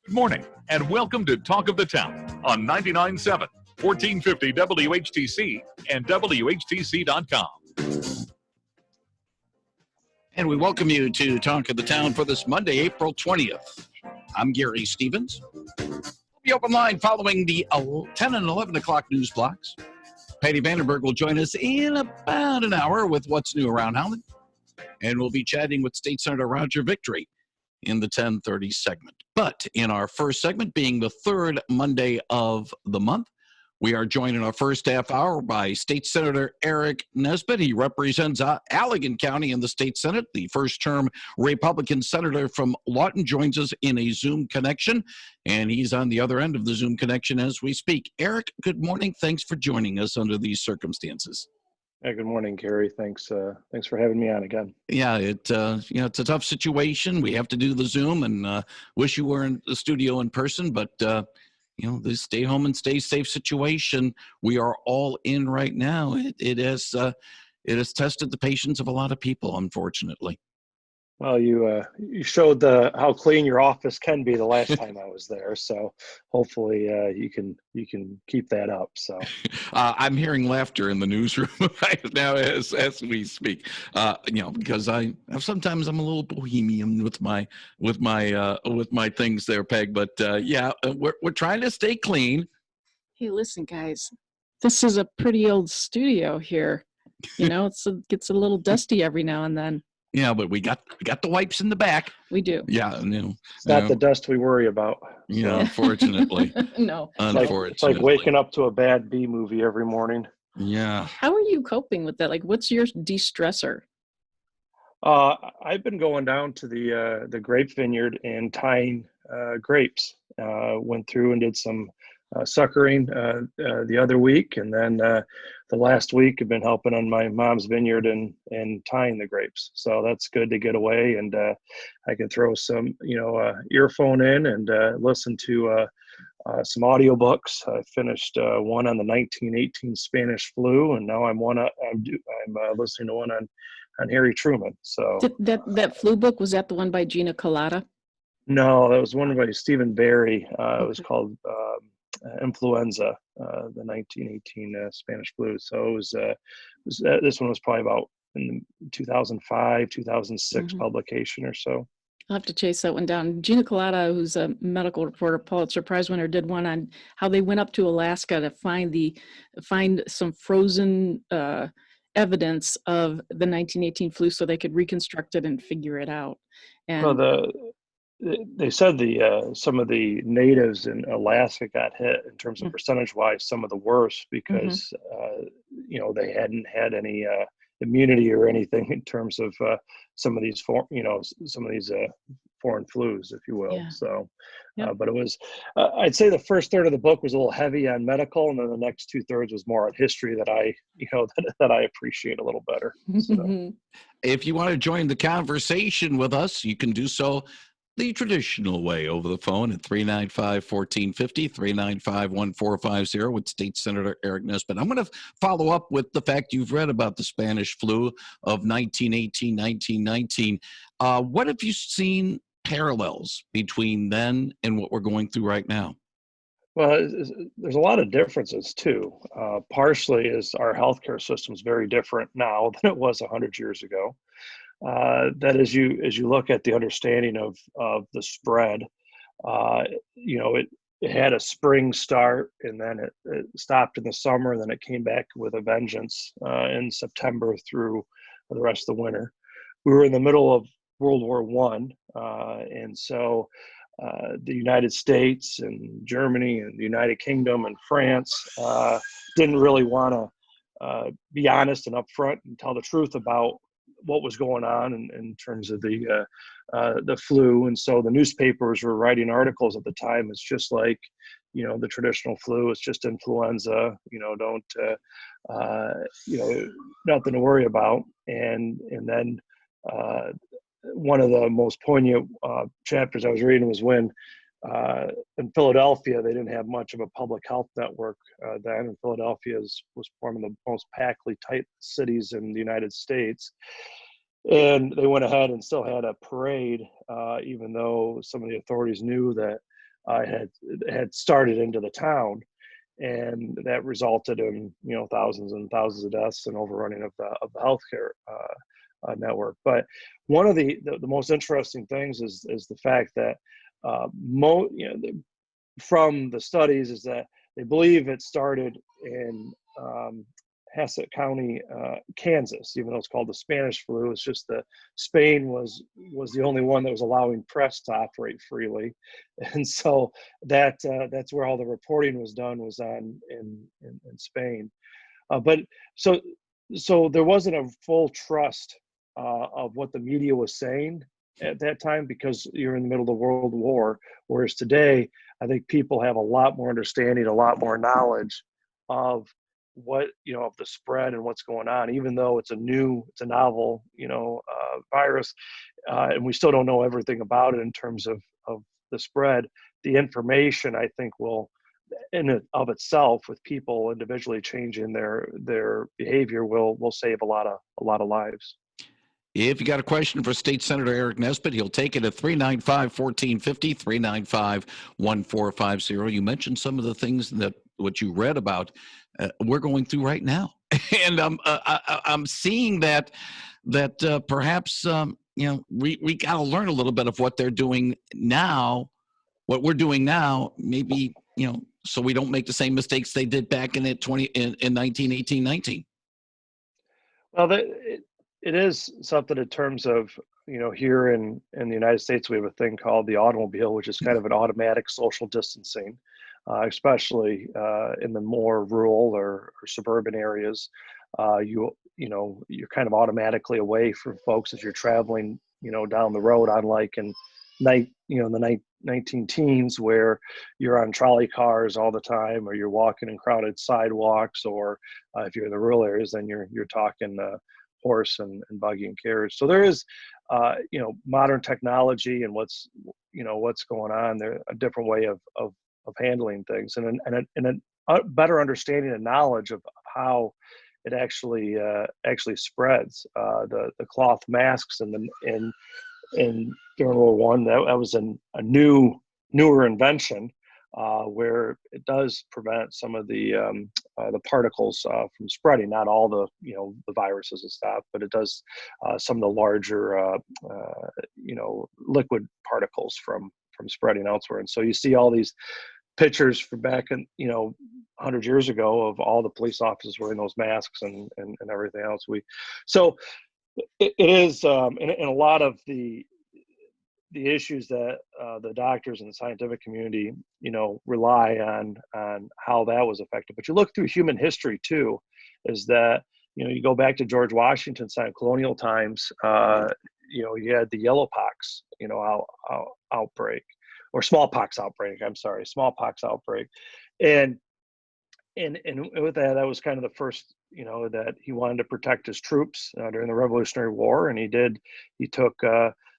Good morning, and welcome to Talk of the Town on 99.7, 1450 WHTC and WHTC.com. And we welcome you to Talk of the Town for this Monday, April 20th. I'm Gary Stevens. We'll be open line following the 10 and 11 o'clock news blocks. Patty Vandenberg will join us in about an hour with What's New Around Holland. And we'll be chatting with State Senator Roger Victory in the 10:30 segment. But in our first segment, being the third Monday of the month, we are joined in our first half hour by State Senator Aric Nesbitt. He represents Allegan County in the State Senate. The first-term Republican senator from Lawton joins us in a Zoom connection, and he's on the other end of the Zoom connection as we speak. Aric, good morning. Thanks for joining us under these circumstances. Hey, good morning, Gary. Thanks for having me on again. Yeah, it's a tough situation. We have to do the Zoom, and wish you were in the studio in person, but this stay home and stay safe situation we are all in right now. It has tested the patience of a lot of people, unfortunately. Well, you showed how clean your office can be the last time I was there, so hopefully you can keep that up. So I'm hearing laughter in the newsroom right now as we speak. Because sometimes I'm a little bohemian with my things there, Peg. But we're trying to stay clean. Hey, listen, guys, this is a pretty old studio here. It gets a little dusty every now and then. Yeah, but we got the wipes in the back. We do. Yeah, it's not the dust we worry about. Yeah, unfortunately. No. Unfortunately. It's like waking up to a bad B movie every morning. Yeah. How are you coping with that? Like, what's your de-stressor? I've been going down to the grape vineyard and tying grapes. Went through and did some suckering the other week, and then the last week I've been helping on my mom's vineyard and tying the grapes. So that's good to get away, and I can throw some earphone in and listen to some audiobooks. I finished one on the 1918 Spanish flu, and now I'm listening to one on Harry Truman. So that flu book, was that the one by Gina Colada? No, that was one by Stephen Barry. It was called Influenza, the 1918 Spanish flu. So it was this one was probably about in 2005, 2006 publication or so. I'll have to chase that one down. Gina Colada, who's a medical reporter, Pulitzer Prize winner, did one on how they went up to Alaska to find some frozen evidence of the 1918 flu so they could reconstruct it and figure it out. And they said some of the natives in Alaska got hit in terms of percentage-wise, some of the worst because they hadn't had any immunity or anything in terms of some of these foreign flus, if you will. Yeah. So, but it was I'd say the first third of the book was a little heavy on medical, and then the next 2/3 was more on history that I appreciate a little better. So. If you want to join the conversation with us, you can do so the traditional way over the phone at 395-1450, 395-1450 with State Senator Aric Nesbitt. I'm going to follow up with the fact you've read about the Spanish flu of 1918, 1919. What have you seen parallels between then and what we're going through right now? Well, there's a lot of differences too. Partially is our healthcare system is very different now than it was 100 years ago. That as you look at the understanding of the spread, it had a spring start, and then it stopped in the summer, and then it came back with a vengeance in September through the rest of the winter. We were in the middle of World War I, and so the United States and Germany and the United Kingdom and France didn't really want to be honest and upfront and tell the truth about what was going on in terms of the flu. And so the newspapers were writing articles at the time. It's just like, the traditional flu. It's just influenza, nothing to worry about. And then one of the most poignant chapters I was reading was when in Philadelphia, they didn't have much of a public health network then. And Philadelphia was one of the most packly tight cities in the United States. And they went ahead and still had a parade, even though some of the authorities knew that had started into the town, and that resulted in thousands and thousands of deaths and overrunning of the healthcare network. But one of the most interesting things is the fact that from the studies is that they believe it started in Hassett County, Kansas, even though it's called the Spanish flu. It's just that Spain was the only one that was allowing press to operate freely, and so that's where all the reporting was done, was on in Spain. But so there wasn't a full trust of what the media was saying at that time, because you're in the middle of the World War. Whereas today, I think people have a lot more understanding, a lot more knowledge of what of the spread and what's going on, even though it's a novel virus, and we still don't know everything about it in terms of the spread. The information, I think, will in and of itself, with people individually changing their behavior, will save a lot of lives. If you got a question for State Senator Aric Nesbitt, he'll take it at 395-1450, 395-1450. You mentioned some of the things that what you read about we're going through right now, and I'm seeing that perhaps we got to learn a little bit of what they're doing now, what we're doing now, maybe so we don't make the same mistakes they did back in 1918, 19. Well, it is something in terms of, here in the United States, we have a thing called the automobile, which is kind of an automatic social distancing, especially in the more rural or suburban areas. You're kind of automatically away from folks as you're traveling, down the road, unlike in the 19 teens, where you're on trolley cars all the time, or you're walking in crowded sidewalks, or if you're in the rural areas, then you're talking horse and buggy and carriage. So there is, modern technology and what's going on there, a different way of handling things, and a better understanding and knowledge of how it actually spreads. The cloth masks and during World War I, that was a newer invention, where it does prevent some of the particles from spreading. Not all the viruses and stuff, but it does some of the larger liquid particles from spreading elsewhere. And so you see all these pictures from back in 100 years ago of all the police officers wearing those masks and everything else. So it is in a lot of the issues that the doctors and the scientific community rely on how that was affected. But you look through human history too, is that you go back to George Washington's time, colonial times. You had the yellowpox outbreak, or smallpox outbreak. I'm sorry, smallpox outbreak, and with that was kind of the first, that he wanted to protect his troops during the Revolutionary War, and he took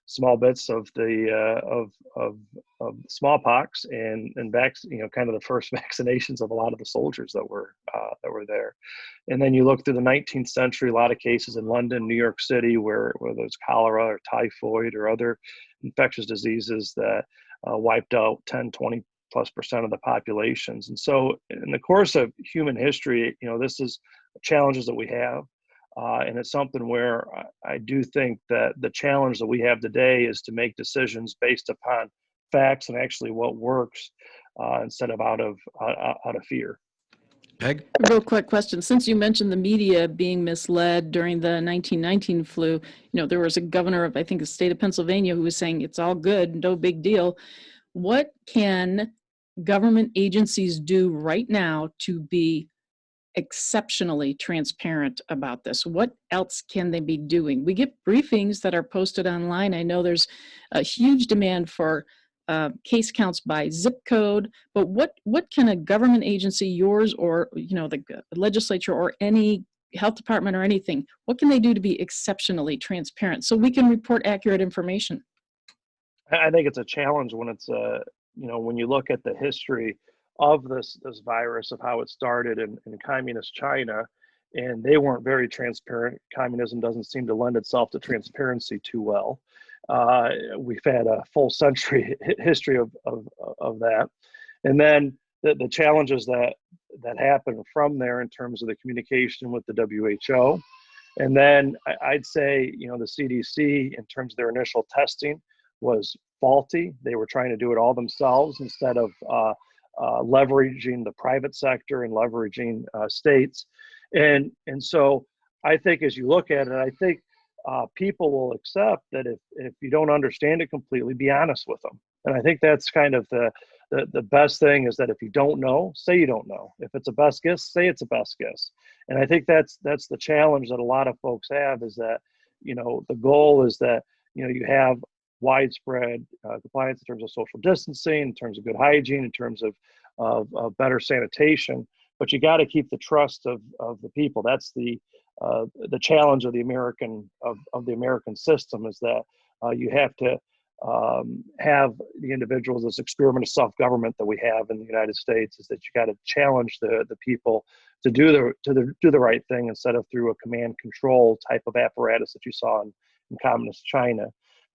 small bits of the of smallpox and kind of the first vaccinations of a lot of the soldiers that were there. And then you look through the 19th century, a lot of cases in London, New York City, where there's cholera or typhoid or other infectious diseases that wiped out 10-20+ % of the populations. And so in the course of human history, this is challenges that we have. And it's something where I do think that the challenge that we have today is to make decisions based upon facts and actually what works, instead of out of fear. Peg? A real quick question. Since you mentioned the media being misled during the 1919 flu, there was a governor of, I think, the state of Pennsylvania who was saying it's all good, no big deal. What can government agencies do right now to be exceptionally transparent about this? What else can they be doing? We get briefings that are posted online. I know there's a huge demand for case counts by zip code, but what can a government agency, yours or the legislature or any health department or anything, what can they do to be exceptionally transparent so we can report accurate information? I think it's a challenge when it's when you look at the history of this virus, of how it started in communist China, and they weren't very transparent. Communism doesn't seem to lend itself to transparency too well. we've had a full century history of that. And then the challenges that happen from there in terms of the communication with the WHO. And then I'd say, the CDC, in terms of their initial testing, was faulty. They were trying to do it all themselves instead of leveraging the private sector and leveraging states. And so I think as you look at it, I think people will accept that if you don't understand it completely, be honest with them. And I think that's kind of the best thing, is that if you don't know, say you don't know. If it's a best guess, say it's a best guess. And I think that's the challenge that a lot of folks have, is that, the goal is that, you have widespread compliance in terms of social distancing, in terms of good hygiene, in terms of better sanitation, but you got to keep the trust of the people. That's the challenge of the American system, is that you have to have the individuals, this experiment of self-government that we have in the United States, is that you got to challenge the people to do the right thing, instead of through a command control type of apparatus that you saw in communist China.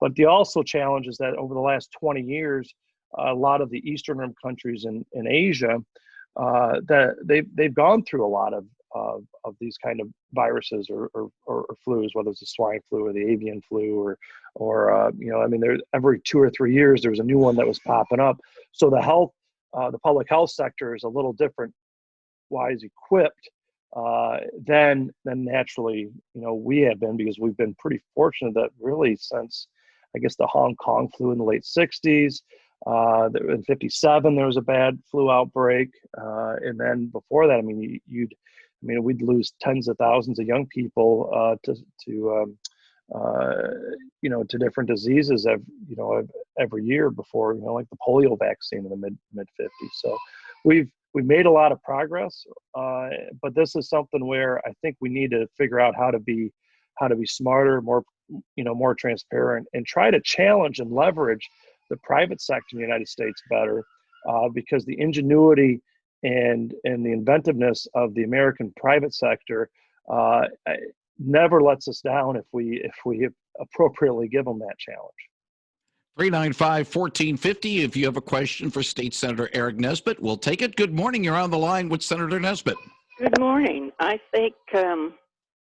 But the also challenge is that over the last 20 years, a lot of the Eastern countries in Asia, that they've gone through a lot of these kind of viruses or flus, whether it's the swine flu or the avian flu, or there's every 2 or 3 years there's a new one that was popping up. So the public health sector is a little different wise equipped than naturally we have been, because we've been pretty fortunate that really since, I guess, the Hong Kong flu in the late 60s, in 57 there was a bad flu outbreak, and then before that, we'd lose tens of thousands of young people to different diseases every year before, like the polio vaccine in the mid 50s. So we've made a lot of progress, but this is something where I think we need to figure out how to be smarter, more transparent, and try to challenge and leverage the private sector in the United States better, because the ingenuity and the inventiveness of the American private sector never lets us down if we appropriately give them that challenge. 395-1450. If you have a question for State Senator Aric Nesbitt, we'll take it. Good morning. You're on the line with Senator Nesbitt. Good morning. I think, do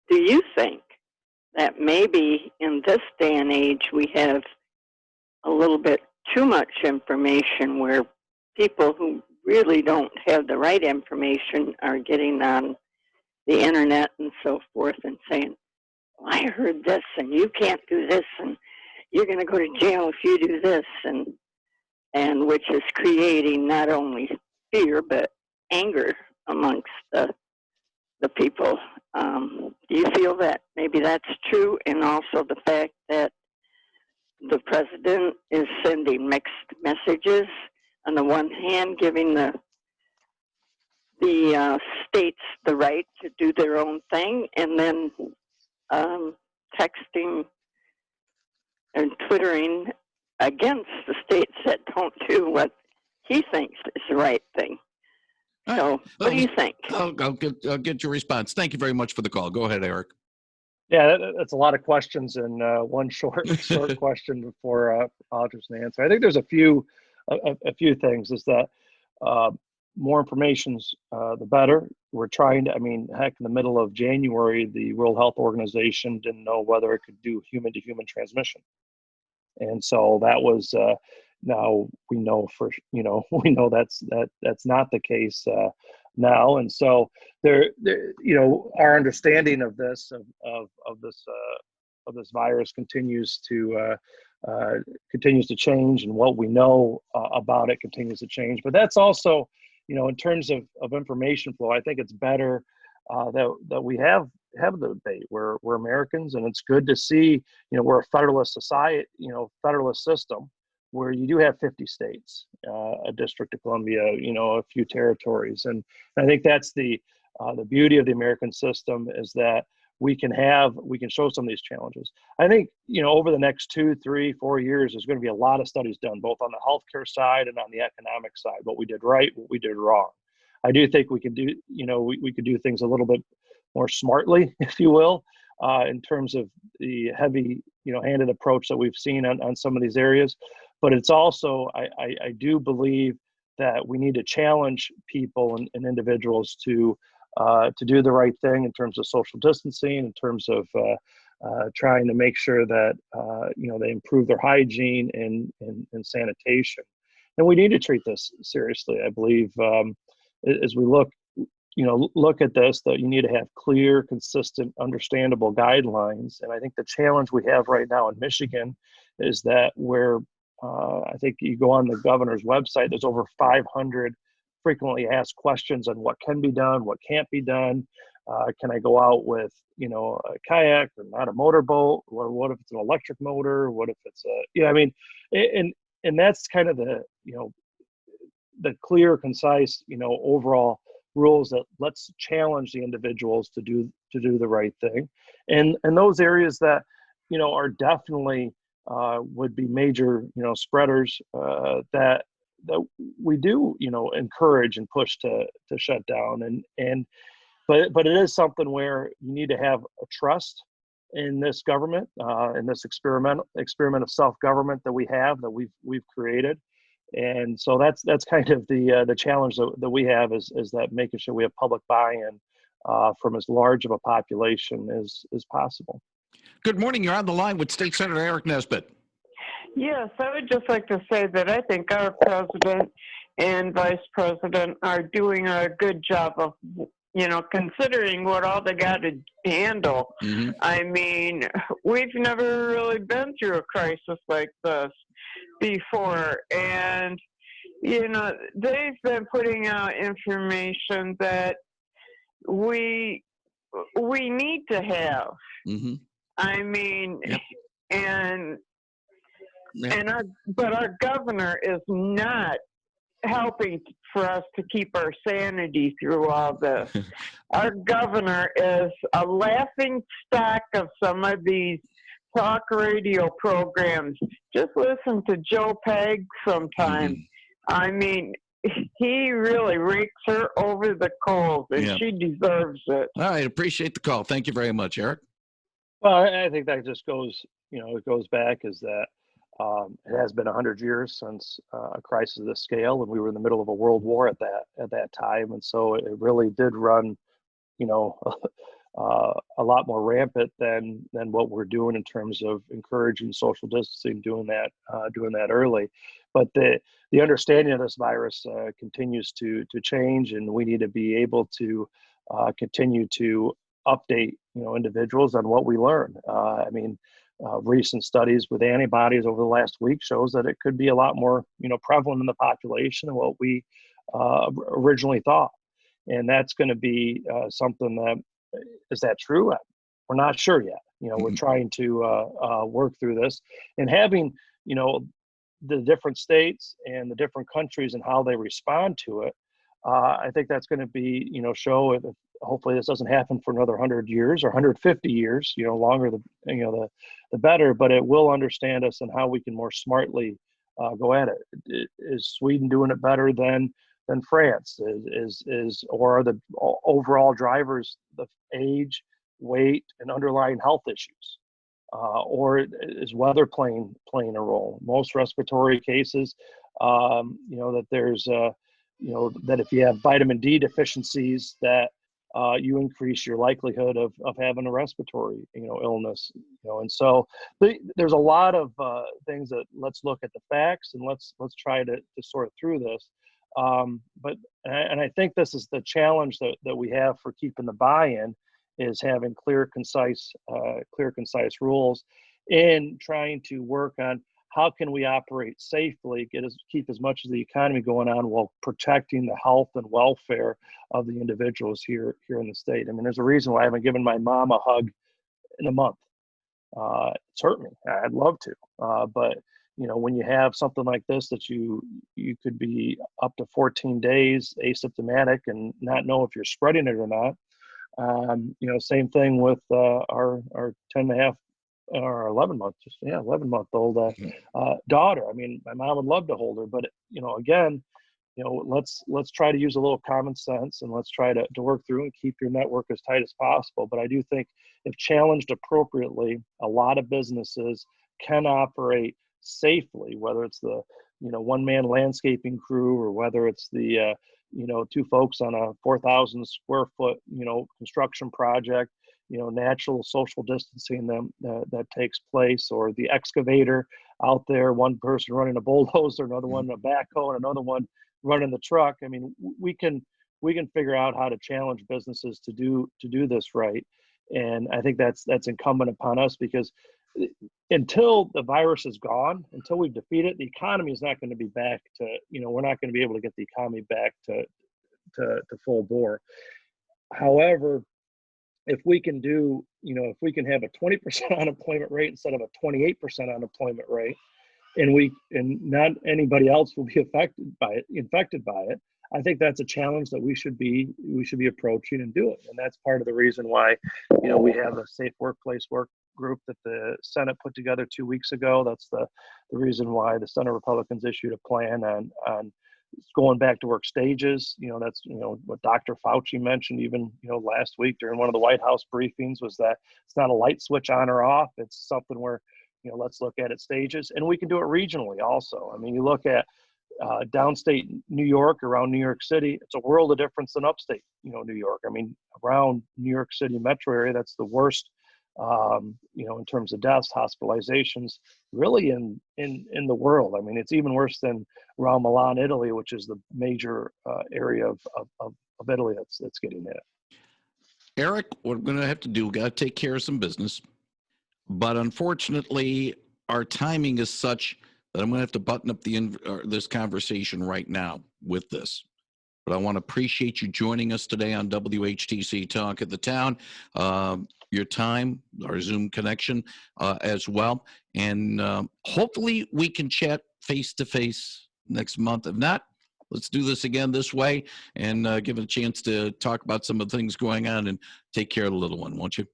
you think that maybe in this day and age we have a little bit too much information, where people who really don't have the right information are getting on the internet and so forth and saying, well, I heard this and you can't do this and you're going to go to jail if you do this, and which is creating not only fear but anger amongst the people. Do you feel that maybe that's true? And also the fact that the president is sending mixed messages. On the one hand, giving the states the right to do their own thing, and then texting and twittering against the states that don't do what he thinks is the right thing. So, what do you think? I'll get your response. Thank you very much for the call. Go ahead, Aric. Yeah, that's a lot of questions in one short question before Audrey's an answer. I think there's a few things. Is that more information's the better. We're trying to, heck, in the middle of January, the World Health Organization didn't know whether it could do human-to-human transmission. And so that was, now we know that's not the case now. And so there, our understanding of this virus continues to change, and what we know about it continues to change. But that's also, in terms of information flow, I think it's better that we have the debate. We're Americans, and it's good to see, we're a federalist society, federalist system, where you do have 50 states, a District of Columbia, a few territories. And I think that's the beauty of the American system, is that we can show some of these challenges. I think, over the next 2, 3, 4 years, there's going to be a lot of studies done, both on the healthcare side and on the economic side, what we did right, what we did wrong. I do think we can do, we could do things a little bit more smartly, if you will, in terms of the heavy handed approach that we've seen on some of these areas. But it's also, I do believe that we need to challenge people and individuals to do the right thing in terms of social distancing, in terms of trying to make sure that they improve their hygiene and sanitation. And we need to treat this seriously. I believe as we look at this, that you need to have clear, consistent, understandable guidelines. And I think the challenge we have right now in Michigan is that where I think you go on the governor's website, there's over 500 frequently asked questions on what can be done, what can't be done. Can I go out with, a kayak or not a motorboat? Or what if it's an electric motor? What if it's and that's kind of the clear, concise, overall rules that let's challenge the individuals to do the right thing. And those areas that, are definitely would be major, spreaders that we do, encourage and push to shut down. But it is something where you need to have a trust in this government, in this experiment of self-government that we've created. And so that's kind of the challenge that we have is that making sure we have public buy-in from as large of a population as possible. Good morning. You're on the line with State Senator Aric Nesbitt. Yes, I would just like to say that I think our president and vice president are doing a good job of, considering what all they got to handle. Mm-hmm. I mean, we've never really been through a crisis like this before. And, they've been putting out information that we need to have. Mm-hmm. I mean, yep. But our governor is not helping for us to keep our sanity through all this. Our governor is a laughing stock of some of these talk radio programs. Just listen to Joe Peg sometimes. Mm-hmm. I mean, he really rakes her over the coals, and she deserves it. All right, appreciate the call. Thank you very much, Aric. Well, I think that just goes, it goes back is that it has been 100 years since a crisis of this scale, and we were in the middle of a world war at that time, and so it really did run, a lot more rampant than what we're doing in terms of encouraging social distancing, doing that early. But the understanding of this virus continues to change, and we need to be able to continue to update individuals on what we learn. Recent studies with antibodies over the last week shows that it could be a lot more prevalent in the population than what we originally thought, and that's going to be something that is that true? We're not sure yet. We're trying to work through this, and having the different states and the different countries and how they respond to it. I think that's going to be show if hopefully this doesn't happen for another 100 years or 150 years, longer the better, but it will understand us and how we can more smartly go at it. Is Sweden doing it better than France? Or are the overall drivers the age, weight, and underlying health issues? Or is weather playing a role? Most respiratory cases, that there's that if you have vitamin D deficiencies, that you increase your likelihood of having a respiratory, illness, and so there's a lot of things that let's look at the facts and let's try to sort through this. But I think this is the challenge that we have for keeping the buy-in is having clear, concise rules and trying to work on how can we operate safely, keep as much of the economy going on while protecting the health and welfare of the individuals here in the state. I mean, there's a reason why I haven't given my mom a hug in a month. It's hurt me. I'd love to, but when you have something like this that you could be up to 14 days asymptomatic and not know if you're spreading it or not. Same thing with our 10.5 or 11-month old daughter. I mean, my mom would love to hold her, but again, let's try to use a little common sense, and let's try to work through and keep your network as tight as possible. But I do think if challenged appropriately, a lot of businesses can operate safely, whether it's the one-man landscaping crew, or whether it's the two folks on a 4,000 square foot construction project, natural social distancing that takes place, or the excavator out there, one person running a bulldozer, another one a backhoe, and another one running the truck. I mean, we can figure out how to challenge businesses to do this right. And I think that's incumbent upon us, because until the virus is gone, until we've defeated it, the economy is not going to be back to, we're not going to be able to get the economy back to full bore. However, if we can if we can have a 20% unemployment rate instead of a 28% unemployment rate, and not anybody else will be infected by it, I think that's a challenge that we should be approaching and doing. And that's part of the reason why, we have a safe workplace work group that the Senate put together 2 weeks ago. That's the reason why the Senate Republicans issued a plan on going back to work stages. That's what Dr. Fauci mentioned even last week during one of the White House briefings, was that it's not a light switch on or off. It's something where let's look at it stages, and we can do it regionally also. I mean, you look at downstate New York, around New York City, it's a world of difference than upstate New York. I mean, around New York City metro area, that's the worst in terms of deaths, hospitalizations, really in the world. I mean, it's even worse than around Milan, Italy, which is the major area of Italy that's getting hit. Aric, what we're going to have to do, got to take care of some business. But unfortunately, our timing is such that I'm going to have to button up this conversation right now with this. But I want to appreciate you joining us today on WHTC Talk of the Town. Your time, our Zoom connection as well. And hopefully we can chat face-to-face next month. If not, let's do this again this way and give it a chance to talk about some of the things going on and take care of the little one, won't you?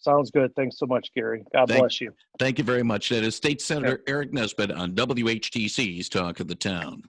Sounds good. Thanks so much, Gary. God bless you. Thank you very much. That is State Senator Aric Nesbitt on WHTC's Talk of the Town.